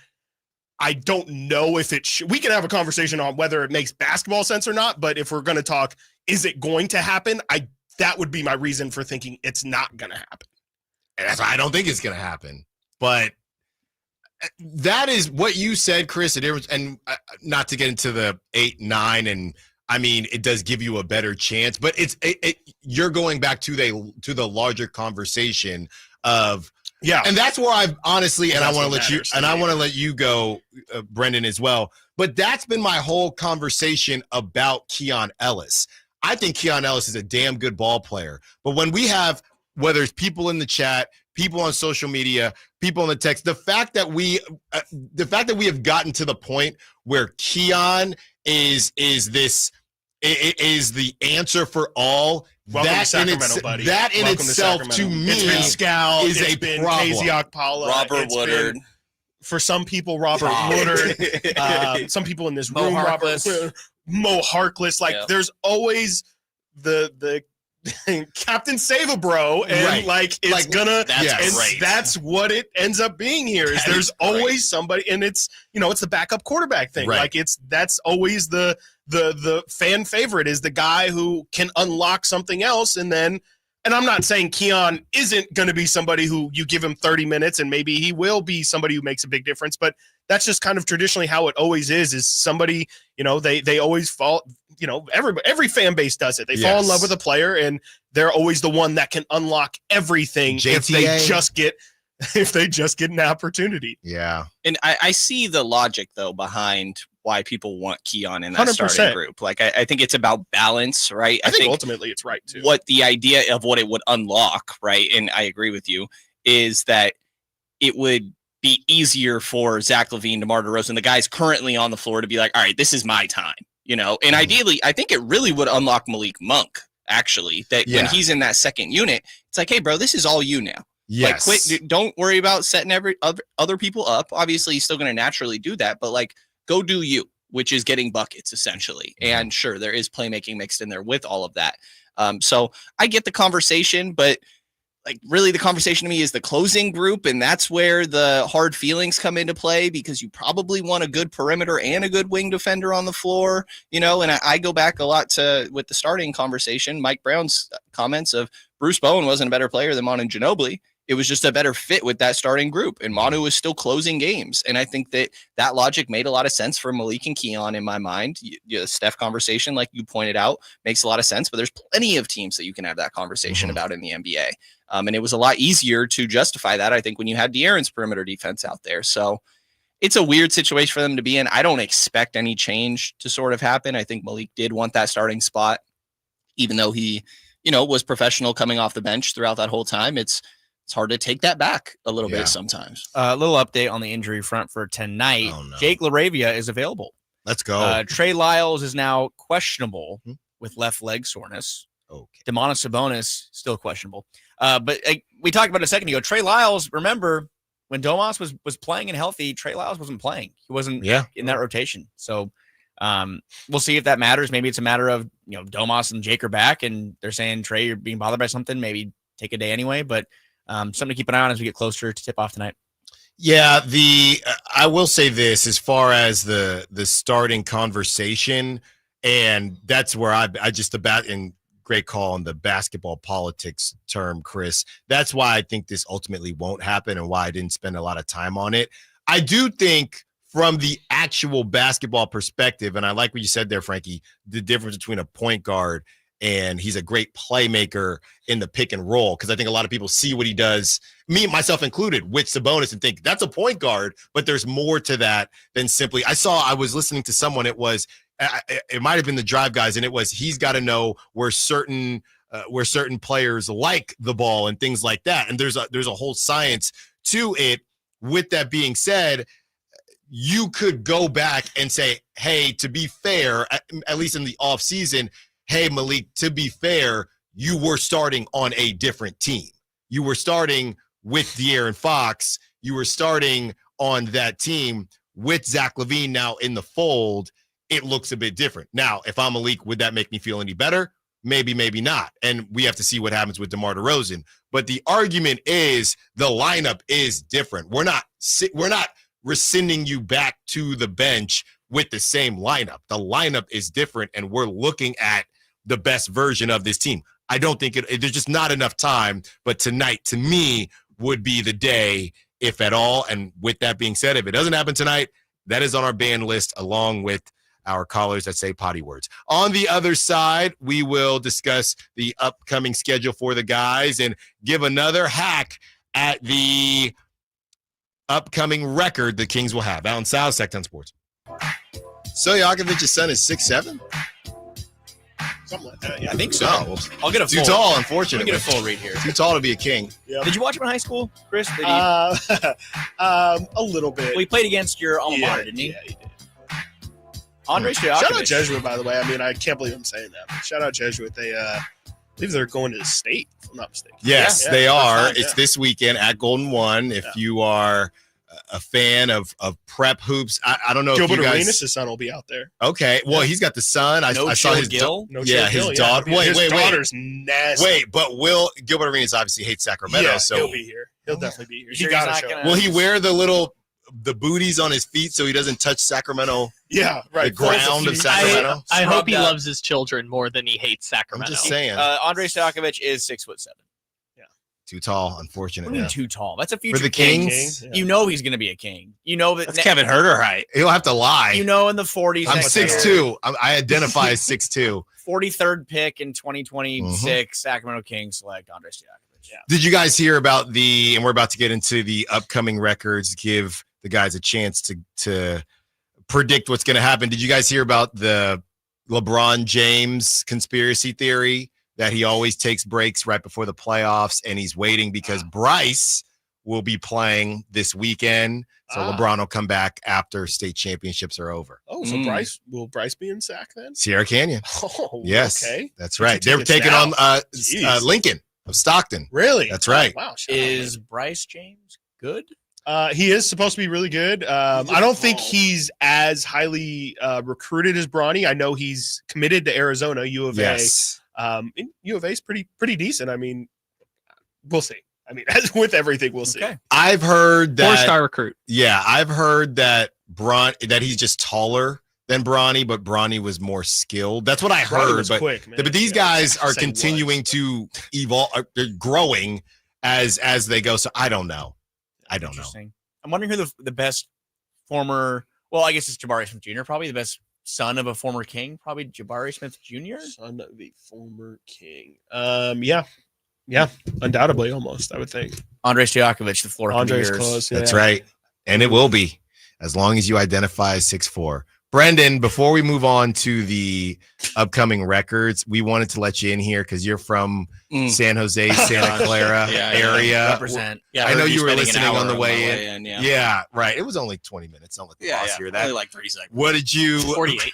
D: I don't know if it should. We can have a conversation on whether it makes basketball sense or not, but if we're going to talk, is it going to happen? That would be my reason for thinking it's not going to happen.
C: And that's why I don't think it's going to happen. But that is what you said, Chris. And not to get into the 8, 9, and I mean, it does give you a better chance, but you're going back to the larger conversation of,
D: yeah.
C: And that's where I've honestly, and I want to let you go, Brendan, as well. But that's been my whole conversation about Keon Ellis. I think Keon Ellis is a damn good ball player. But when we have, whether it's people in the chat, people on social media, people in the text, the fact that we have gotten to the point where Keon is the answer for all.
D: Welcome to Sacramento, buddy.
C: That in
D: Welcome
C: itself, to me,
D: it's been Scout,
C: is
D: it's
C: a
D: been
C: problem.
D: KZ Okpala,
G: Robert Woodard.
D: For some people, Robert Woodard. Some people in this room,
F: Harkless.
D: Mo Harkless. Like, there's always the Captain Save-A-Bro, and it's gonna. That's what it ends up being here. Is there's always somebody, and it's it's the backup quarterback thing.
C: Right.
D: That's always the fan favorite is the guy who can unlock something else, and I'm not saying Keon isn't going to be somebody who you give him 30 minutes and maybe he will be somebody who makes a big difference, but that's just kind of traditionally how it always is somebody, they always fall, every fan base does it. They fall in love with a player and they're always the one that can unlock everything if they just get an opportunity.
C: Yeah.
G: And I see the logic though behind why people want Keon in that
D: 100%.
G: starting group. Like I think it's about balance, right?
D: I think ultimately it's right too.
G: What the idea of what it would unlock, right? And I agree with you, is that it would be easier for Zach LaVine, DeMar DeRozan, the guys currently on the floor to be like, all right, this is my time, and ideally I think it really would unlock Malik Monk actually, that when he's in that second unit, it's like, hey bro, this is all you now.
C: Yes.
G: Like quit, don't worry about setting other people up. Obviously he's still going to naturally do that, but like go do you, which is getting buckets essentially. And sure, there is playmaking mixed in there with all of that. So I get the conversation, but like really the conversation to me is the closing group. And that's where the hard feelings come into play, because you probably want a good perimeter and a good wing defender on the floor, and I go back a lot with the starting conversation, Mike Brown's comments of Bruce Bowen wasn't a better player than Manu Ginobili. It was just a better fit with that starting group, and Manu was still closing games. And I think that logic made a lot of sense for Malik and Keon in my mind. The Steph conversation, like you pointed out, makes a lot of sense, but there's plenty of teams that you can have that conversation about in the NBA. And it was a lot easier to justify that, I think, when you had De'Aaron's perimeter defense out there. So it's a weird situation for them to be in. I don't expect any change to sort of happen. I think Malik did want that starting spot, even though he, was professional coming off the bench throughout that whole time. It's hard to take that back a little bit sometimes.
F: A little update on the injury front for tonight.
C: Oh, no.
F: Jake LaRavia is available.
C: Let's go.
F: Trey Lyles is now questionable with left leg soreness.
C: Okay.
F: Domantas Sabonis still questionable. But we talked about it a second ago. Trey Lyles, remember when Domas was playing and healthy, Trey Lyles wasn't playing. He wasn't in that rotation. So we'll see if that matters. Maybe it's a matter of, Domas and Jake are back and they're saying, Trey, you're being bothered by something. Maybe take a day anyway. But something to keep an eye on as we get closer to tip off tonight.
C: Yeah, I will say this as far as the starting conversation, and that's where I just about in great call on the basketball politics term, Chris. That's why I think this ultimately won't happen and why I didn't spend a lot of time on it. I do think from the actual basketball perspective, and I like what you said there, Frankie, the difference between a point guard and he's a great playmaker in the pick and roll, because I think a lot of people see what he does, me, myself included, with Sabonis, and think that's a point guard, but there's more to that than simply. I was listening to someone, it might have been the Drive guys, and it was he's got to know where certain players like the ball and things like that, and there's a whole science to it. With that being said, you could go back and say, hey, to be fair, at least in the offseason, hey, Malik, to be fair, you were starting on a different team. You were starting with De'Aaron Fox. You were starting on that team with Zach LaVine now in the fold. It looks a bit different. Now, if I'm Malik, would that make me feel any better? Maybe, maybe not. And we have to see what happens with DeMar DeRozan. But the argument is the lineup is different. We're not rescinding you back to the bench with the same lineup. The lineup is different, and we're looking at the best version of this team. I don't think there's just not enough time, but tonight to me would be the day, if at all. And with that being said, if it doesn't happen tonight, that is on our ban list along with our callers that say potty words. On the other side, we will discuss the upcoming schedule for the guys and give another hack at the upcoming record the Kings will have. Out in South, Sactown Sports. Stojakovic's son is 6'7"?
D: Something like that. Yeah.
F: I think so.
C: Oh, well,
F: I'll get a
C: too
F: full.
C: tall, unfortunately.
F: Let me get a full read here.
C: Too tall to be a king.
D: Yep.
F: Did you watch him in high school, Chris?
D: A little bit.
F: Well, he played against your alma mater, didn't he?
D: Yeah, he did.
F: Andre
D: Shout out
F: Stojakovic.
D: Jesuit, by the way. I mean, I can't believe I'm saying that. But shout out Jesuit. They, I believe they're going to the state, if I'm not mistaken.
C: Yes,
D: Yeah,
C: they are.
D: time,
C: It's this weekend at Golden One. If you are a fan of prep hoops. I don't know
D: Gilbert
C: if you guys.
D: Arenas, his son will be out there.
C: Okay, well, he's got the son. I saw his
F: Gill.
C: his daughter. Wait,
D: his daughter's nasty.
C: Wait, but Gilbert Arenas obviously hates Sacramento, so
D: he'll be here. He'll definitely be here. He
F: Sure
D: got
F: he's
D: to
F: not
D: show up.
F: gonna-
C: will he wear the booties on his feet so he doesn't touch Sacramento?
D: Yeah, right.
C: The ground of Sacramento.
E: I hope he
F: Scrubbed up.
E: loves his children more than he hates
C: I'm
E: Sacramento.
C: just saying,
F: Andrei Stojakovic is 6'7".
C: too tall,
F: What do
C: unfortunately.
F: you mean too tall? That's a future
C: For the
F: king.
C: Kings,
D: Yeah.
F: You know he's going to be a king. You know that.
G: That's Kevin Herter height.
C: he'll have to lie.
F: You know in the 40s.
C: I'm
F: next
C: 6'2".
F: year,
C: I identify as 6'2".
F: 43rd pick in 2026.
C: Mm-hmm.
F: Sacramento Kings select Andrei Stojakovic.
D: Yeah.
C: Did you guys hear about and we're about to get into the upcoming records, give the guys a chance to predict what's going to happen. Did you guys hear about the LeBron James conspiracy theory that he always takes breaks right before the playoffs and he's waiting because Bryce will be playing this weekend. So LeBron will come back after state championships are over.
D: Oh, so will Bryce be in Sac then?
C: Sierra Canyon.
D: Oh,
C: Yes.
D: Okay.
C: That's
D: Get
C: right.
D: your
C: They're
D: tickets
C: taking
D: now.
C: on
D: Jeez.
C: Lincoln of Stockton.
D: Really?
C: That's right.
D: Wow. shout out,
F: Is Bryce James good?
D: he is supposed to be really good. I don't think he's as highly recruited as Bronny. I know he's committed to Arizona, U of
C: Yes.
D: A. U of A is pretty decent. I mean, we'll see. I mean, as with everything, we'll see.
F: Okay.
C: I've heard that.
E: 4-star recruit.
C: Yeah, I've heard that that he's just taller than Bronny, but Bronny was more skilled. That's what I
D: Bronny
C: heard.
D: was
C: But
D: quick, man.
C: these
D: Yeah,
C: guys are
D: say
C: continuing to evolve. They're growing as they go. So I don't know. I don't know.
F: Interesting. I'm wondering who the best former. Well, I guess it's Jabari Smith Jr. Probably the best son of a former king. Probably Jabari Smith Jr.
D: Son of a former king. Yeah, undoubtedly, almost. I would think.
F: Andrei Stojakovic, the Florida
D: Andre's
F: Commanders.
D: close.
C: That's
D: yeah.
C: right. And it will be as long as you identify as 6'4". Brendan, before we move on to the upcoming records, we wanted to let you in here because you're from San Jose, Santa Clara area.
F: Represent.
G: Yeah,
C: I know
G: heard
C: you were
G: spending an
C: listening
G: hour
C: on the way in.
G: Yeah.
C: Yeah, right. It was only 20 minutes. Don't let the boss hear that.
G: Only like 3 seconds.
C: What did you
E: 48.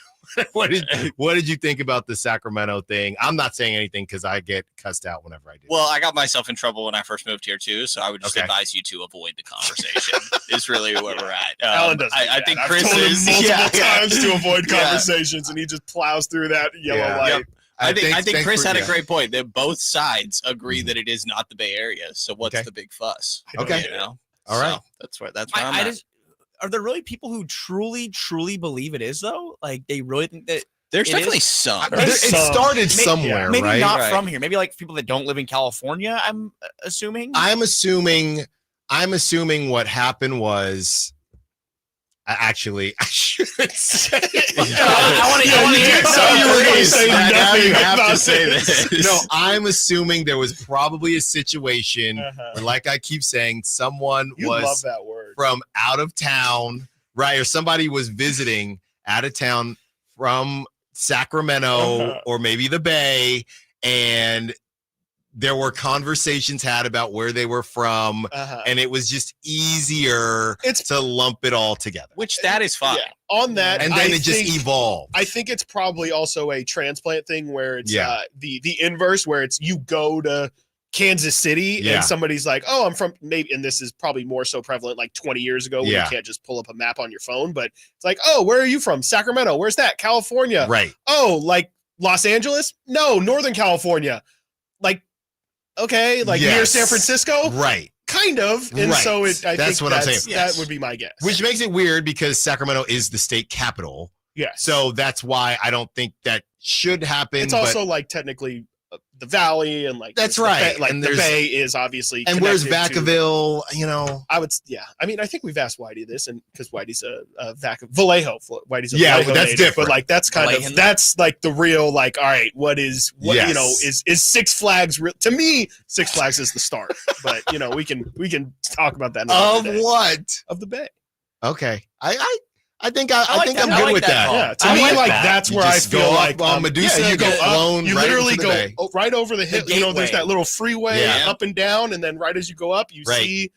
C: what did you think about the Sacramento thing? I'm not saying anything because I get cussed out whenever I do.
G: Well, I got myself in trouble when I first moved here too, so I would just
C: Okay.
G: advise you to avoid the conversation. Is really where we're at.
D: Alan does.
G: I think
D: I've
G: Chris
D: told him
G: is
D: multiple times to avoid
G: Yeah.
D: conversations, and he just plows through that yellow
C: Yeah.
D: light.
G: Yep. I think
C: thanks
G: Chris
C: for-
G: had a
C: yeah.
G: great point that both sides agree
C: Mhm.
G: that it is not the Bay Area. So what's
C: Okay.
G: the big fuss?
C: Okay.
G: You know?
C: All right.
G: So that's where I'm
F: I
G: at.
F: just. Are there really people who truly believe it is though? Like they really think that
G: There's
F: it
G: definitely
F: is-
G: some.
C: It started
F: Maybe-
C: somewhere,
F: maybe
C: right?
F: not
G: Right.
F: from here. Maybe like people that don't live in California. I'm assuming.
C: I'm assuming what happened was I shouldn't say
F: I want to hear it.
D: So you were going to say
G: Now
D: nothing
G: you have
D: about
G: to say
D: this.
G: this.
C: No, I'm assuming there was probably a situation
D: Uh-huh.
C: where, like I keep saying, someone
D: You love
C: was
D: that word.
C: from out of town, right? Or somebody was visiting out of town from Sacramento
D: Uh-huh.
C: or maybe the Bay, and there were conversations had about where they were from,
D: Uh-huh.
C: and it was just easier to lump it all together.
G: Which that is fine.
D: Yeah. On that,
C: And then
D: I
C: it just
D: think-
C: evolved.
D: I think it's probably also a transplant thing where it's
C: Yeah.
D: the inverse, where it's you go to Kansas City
C: Yeah.
D: and somebody's like, oh, I'm from maybe, and this is probably more so prevalent like 20 years ago when
C: Yeah.
D: you can't just pull up a map on your phone, but it's like, oh, where are you from? Sacramento. Where's that? California.
C: Right.
D: Oh, like Los Angeles? No, Northern California. Like, okay, like near
C: Yes.
D: San Francisco?
C: Right.
D: Kind of. And
C: Right.
D: so I
C: That's
D: think
C: what I'm saying.
D: that would be my guess.
C: Which makes it weird because Sacramento is the state capital.
D: yes.
C: So that's why I don't think that should happen.
D: it's
C: but-
D: also like technically the valley and like
C: That's
D: the
C: right.
D: Bay, like
C: And
D: the
C: there's-
D: Bay is obviously
C: and where's
D: connected to-
C: Vacaville? You know,
D: I would I mean I think we've asked Whitey this, and because Whitey's a Vallejo, Whitey's a
C: Yeah,
D: Vallejo
C: that's
D: native,
C: different.
D: but like that's kind
F: Vallejo.
D: of that's like the real like, all right, what you know,
C: Yes.
D: is Six Flags real? To me, Six Flags is the start, but you know, we can talk about that another
C: of
D: day.
C: what?
D: Of the Bay.
C: Okay, I think
F: I like
C: think
F: that.
C: I'm
F: I
C: good
F: like
C: with
F: that
C: that.
F: call.
D: Yeah, to
E: I
D: me,
E: like
D: like
E: that.
D: that's
C: You
D: where I
C: just
D: feel
C: go up
D: like
C: on Medusa,
D: you
C: you
D: go
C: get
D: up,
C: blown
D: you
C: right
D: literally
C: into the
D: go
C: bay.
D: right over the hill. You know, there's
F: gateway.
D: that little freeway
C: Yeah.
D: up and down, and then right as you go up, you
C: Right.
D: see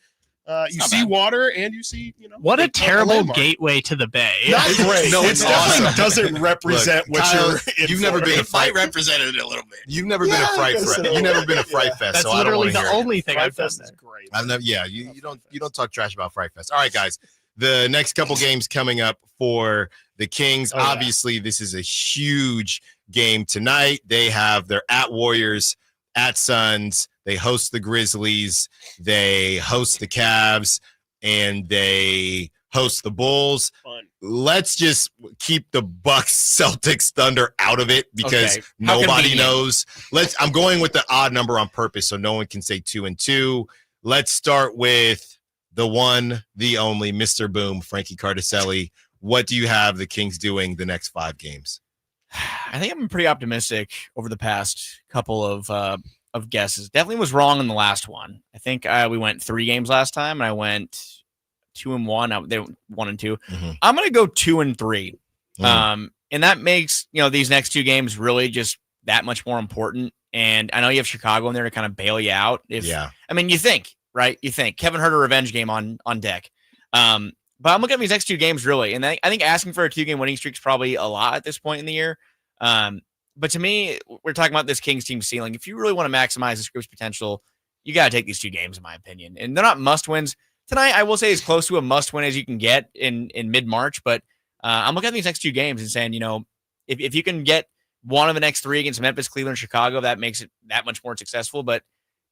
D: You see water and you see,
E: what a terrible
D: landmark.
E: Gateway to the Bay.
D: Not great.
C: No,
D: it
C: it's
D: definitely
C: awesome.
D: doesn't represent
C: Look,
D: what
C: Kyle,
D: you're.
C: you've never been a
F: Fight represented it a little bit.
C: You've never been a fright
D: I guess
C: fest.
D: so.
C: You've never been a fright fest.
E: That's
C: so I don't
E: literally
C: want to
E: the
C: hear it.
E: only thing
D: Fright
E: I've done
D: Fest
E: there.
D: is great.
C: I've never. Yeah, you don't talk trash about Fright Fest. All right, guys. The next couple games coming up for the Kings.
D: Oh, yeah.
C: Obviously, this is a huge game tonight. They have their at Warriors, at Suns. They host the Grizzlies. They host the Cavs, and they host the Bulls.
D: Fun.
C: Let's just keep the Bucks, Celtics, Thunder out of it because
F: Okay. How
C: nobody
F: convenient.
C: knows. I'm going with the odd number on purpose so no one can say 2-2. Let's start with the one, the only, Mr. Boom, Frankie Cardicelli. What do you have the Kings doing the next 5 games?
F: I think I'm pretty optimistic over the past couple of guesses. Definitely was wrong in the last one. I think we went 3 games last time, and I went 2-1. They went 1-2.
C: Mhm.
F: I'm gonna go 2-3.
C: Mm.
F: And that makes these next 2 games really just that much more important. And I know you have Chicago in there to kind of bail you out.
C: Yeah.
F: I mean, you think, right? You think Kevin Huerter revenge game on deck. But I'm looking at these next 2 games really, and I think asking for a 2-game winning streak is probably a lot at this point in the year. But to me, we're talking about this Kings team ceiling. If you really want to maximize this group's potential, you got to take these 2 games, in my opinion. And they're not must wins tonight. I will say as close to a must win as you can get in mid-March. But I'm looking at these next 2 games and saying, if you can get one of the next 3 against Memphis, Cleveland, Chicago, that makes it that much more successful. But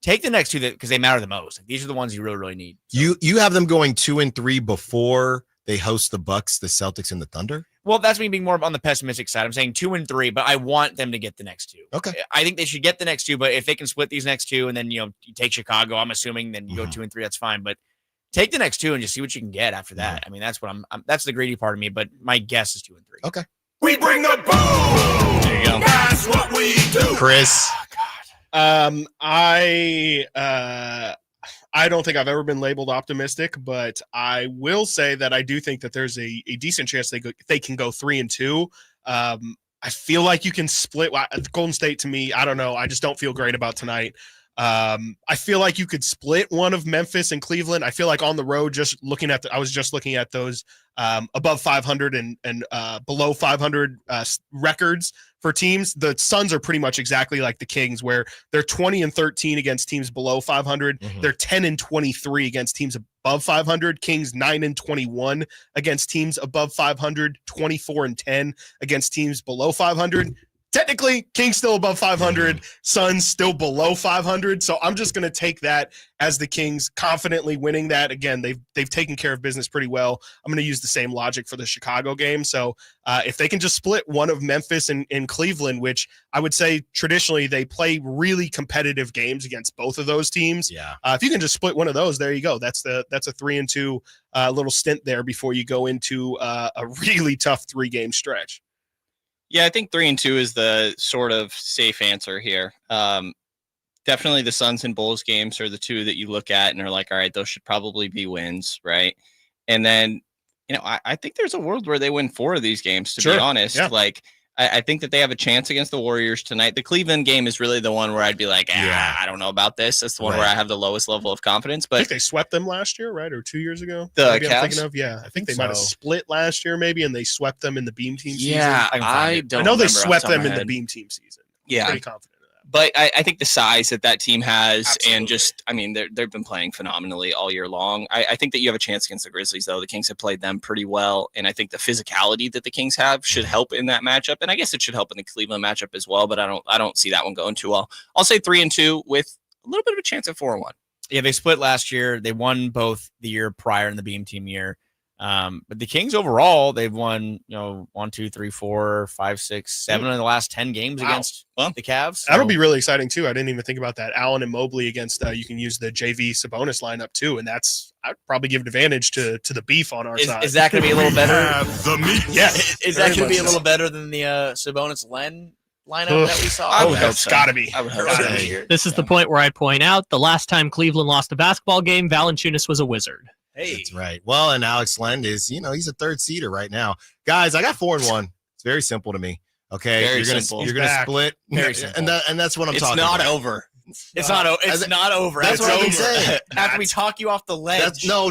F: take the next 2 because they matter the most. These are the ones you really, really need. So.
C: You have them going 2-3 before they host the Bucks, the Celtics, and the Thunder?
F: Well, that's me being more on the pessimistic side. I'm saying 2-3, but I want them to get the next 2.
C: Okay.
F: I think they should get the next 2, but if they can split these next 2 and then, you take Chicago, I'm assuming then you go 2-3, that's fine. But take the next 2 and just see what you can get after that. I mean, that's what that's the greedy part of me, but my guess is 2-3.
C: Okay.
A: We bring the boom.
F: There you go.
A: That's what we do.
C: Chris?
D: I don't think I've ever been labeled optimistic, but I will say that I do think that there's a decent chance they can go 3-2. I feel like you can split Golden State. To me, I don't know. I just don't feel great about tonight. I feel like you could split one of Memphis and Cleveland. I feel like on the road, I was just looking at those above 500 and below 500 records for teams. The Suns are pretty much exactly like the Kings, where they're 20-13 against teams below 500.
C: Mhm.
D: They're 10-23 against teams above 500. Kings 9-21 against teams above 500. 24-10 against teams below 500. Technically, Kings still above 500, Suns still below 500. So I'm just going to take that as the Kings confidently winning that. Again, they've taken care of business pretty well. I'm going to use the same logic for the Chicago game. So if they can just split one of Memphis and Cleveland, which I would say traditionally they play really competitive games against both of those teams.
C: Yeah.
D: If you can just split one of those, there you go. That's a 3-2 little stint there before you go into a really tough 3-game stretch.
G: Yeah, I think 3-2 is the sort of safe answer here. Definitely the Suns and Bulls games are the 2 that you look at and are like, all right, those should probably be wins, right? And then, I think there's a world where they win 4 of these games, to be honest.
D: Yeah.
G: Like, I think that they have a chance against the Warriors tonight. The Cleveland game is really the one where I'd be like, I don't know about this. That's the one where I have the lowest level of confidence.
D: I
G: But
D: think they swept them last year, right? Or 2 years ago?
G: The
D: Maybe I'm
G: Cavs?
D: thinking of. Yeah, I think they might have split last year maybe, and they swept them in the Beam Team season.
G: yeah,
F: I can find
G: I
F: it.
G: don't
D: I know they
G: remember off the
D: swept
G: top of
D: them
G: my
D: in the
G: head.
D: Beam Team season.
G: Yeah.
D: Pretty confident in that.
G: But I think the size that team has,
D: Absolutely.
G: and just, they've been playing phenomenally all year long. I think that you have a chance against the Grizzlies, though. The Kings have played them pretty well, and I think the physicality that the Kings have should help in that matchup, and I guess it should help in the Cleveland matchup as well. But I don't see that one going too well. I'll say 3-2 with a little bit of a chance at 4-1.
F: Yeah, they split last year. They won both the year prior in the Beam Team year. But the Kings overall, they've won, 1, 2, 3, 4, 5, 6, 7 of the last 10 games against the Cavs.
D: That'll be really exciting too. I didn't even think about that. Allen and Mobley against. You can use the JV Sabonis lineup too, and I'd probably give advantage to the beef on our side.
F: Is that going to be a little better?
A: Have the meat.
D: Yeah,
F: Is that going to be a little better than the Sabonis Len lineup that we saw?
G: I would hope
D: It's
G: so.
D: got to be.
G: I would hope
D: Gotta
G: so.
D: be.
E: This is the point where I point out the last time Cleveland lost a basketball game, Valanciunas was a wizard.
F: Hey,
C: That's right. Well, and Alex Len is, he's a 3rd seeder right now. Guys, I got 4-1. It's very simple to me. Okay.
G: Very
C: you're gonna
G: simple.
C: You're gonna
D: Back.
C: split.
F: Very simple.
C: And that's what I'm
G: It's
C: talking
G: not
C: about.
G: over.
F: It's not. It's not over.
C: That's what I've been saying.
F: After we talk you off the ledge.
C: No.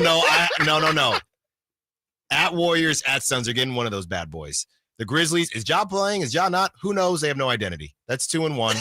C: At Warriors, at Suns are getting one of those bad boys. The Grizzlies, is Ja playing? Is Ja not? Who knows? They have no identity. That's 2-1.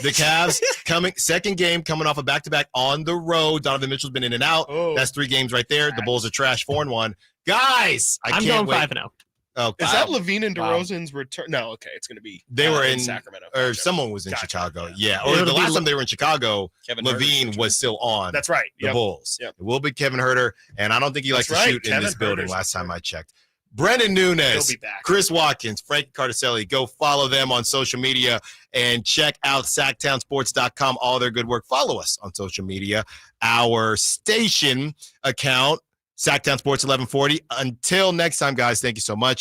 C: The Cavs second game coming off a back-to-back on the road. Donovan Mitchell's been in and out.
D: Oh.
C: That's 3 games right there. The Bulls are trash, 4-1. Guys,
E: I'm
C: can't
E: going
C: wait.
E: 5-0.
C: Oh,
D: Is that Levine and DeRozan's return? No, okay, it's going to be.
C: They were in
D: Sacramento,
C: or someone was in
D: Gotcha.
C: Chicago. Yeah, or the last time they were in Chicago,
G: Kevin
C: Levine
G: Huerter.
C: was still on.
D: That's right.
C: The Bulls.
D: Yep.
C: It will be Kevin Huerter, and I don't think he likes
D: That's
C: to
D: right.
C: shoot in
D: Kevin
C: this building.
D: Huerter's
C: Last time
D: there.
C: I checked. Brendan Nunes,
D: He'll be back.
C: Chris Watkins, Frank Carticelli. Go follow them on social media and check out SactownSports.com. All their good work. Follow us on social media. Our station account, Sactown Sports 1140. Until next time, guys, thank you so much.